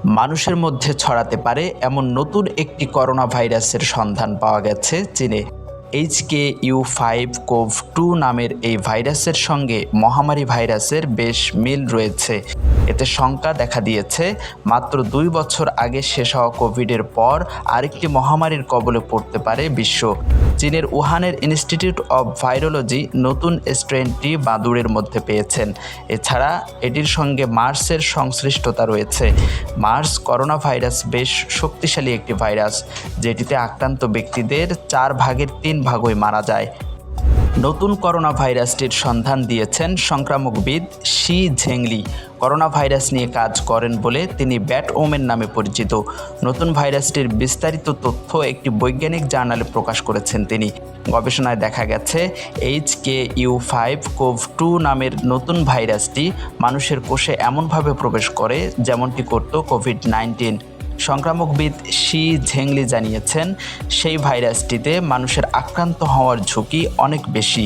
মানুষের মধ্যে ছড়াতে পারে এমন নতুন একটি করোনা ভাইরাসের সন্ধান পাওয়া গেছে চীনে। HKU5CoV-2 নামের এই ভাইরাসের সঙ্গে মহামারী ভাইরাসের বেশ মিল রয়েছে। এতে শঙ্কা দেখা দিয়েছে মাত্র 2 বছর আগে শেষ হওয়া কোভিডের পর আরেকটি মহামারীর কবলে পড়তে পারে বিশ্ব। চীনের উহানের ইনস্টিটিউট অব ভাইরোলজি নতুন স্ট্রেনটি বাদুড়ের মধ্যে পেয়েছেন। এছাড়া এটির সঙ্গে মার্সের সংশ্লিষ্টতা রয়েছে। মার্স করোনা ভাইরাস বেশ শক্তিশালী একটি ভাইরাস, যেটিতে আক্রান্ত ব্যক্তিদের 4 ভাগের 3 ভাগই মারা যায়। নতুন করোনা ভাইরাসটির সন্ধান দিয়েছেন সংক্রামকবিদ শি ঝেংলি। করোনা ভাইরাস নিয়ে কাজ করেন বলে তিনি ব্যাট ওমেন নামে পরিচিত। নতুন ভাইরাসটির বিস্তারিত তথ্য একটি বৈজ্ঞানিক জার্নালে প্রকাশ করেছেন তিনি। গবেষণায় দেখা গেছে HKU5CoV-2 নামের নতুন ভাইরাসটি মানুষের কোষে এমনভাবে প্রবেশ করে যেমনটি করত কোভিড-19। সংক্রামকবিদ শি ঝেংলি জানিয়েছেন, সেই ভাইরাসটিতে মানুষের আক্রান্ত হওয়ার ঝুঁকি অনেক বেশি।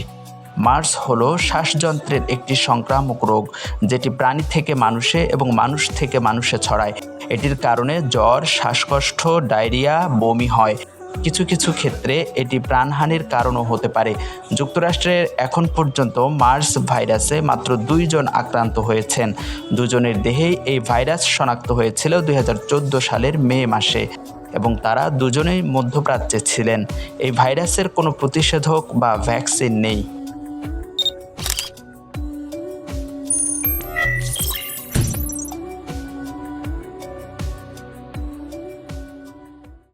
মার্স হলো শ্বাসযন্ত্রের একটি সংক্রামক রোগ, যেটি প্রাণী থেকে মানুষে এবং মানুষ থেকে মানুষে ছড়ায়। এটির কারণে জ্বর, শ্বাসকষ্ট, ডায়রিয়া, বমি হয়। কিছু কিছু ক্ষেত্রে এটি প্রাণহানির কারণও হতে পারে। যুক্তরাষ্ট্রের এখন পর্যন্ত মার্স ভাইরাসে মাত্র 2 জন আক্রান্ত হয়েছেন। 2 জনের দেহেই এই ভাইরাস শনাক্ত হয়েছিল 2014 সালের মে মাসে এবং তারা দুজনেই মধ্যপ্রাচ্যে ছিলেন। এই ভাইরাসের কোনো প্রতিষেধক বা ভ্যাকসিন নেই।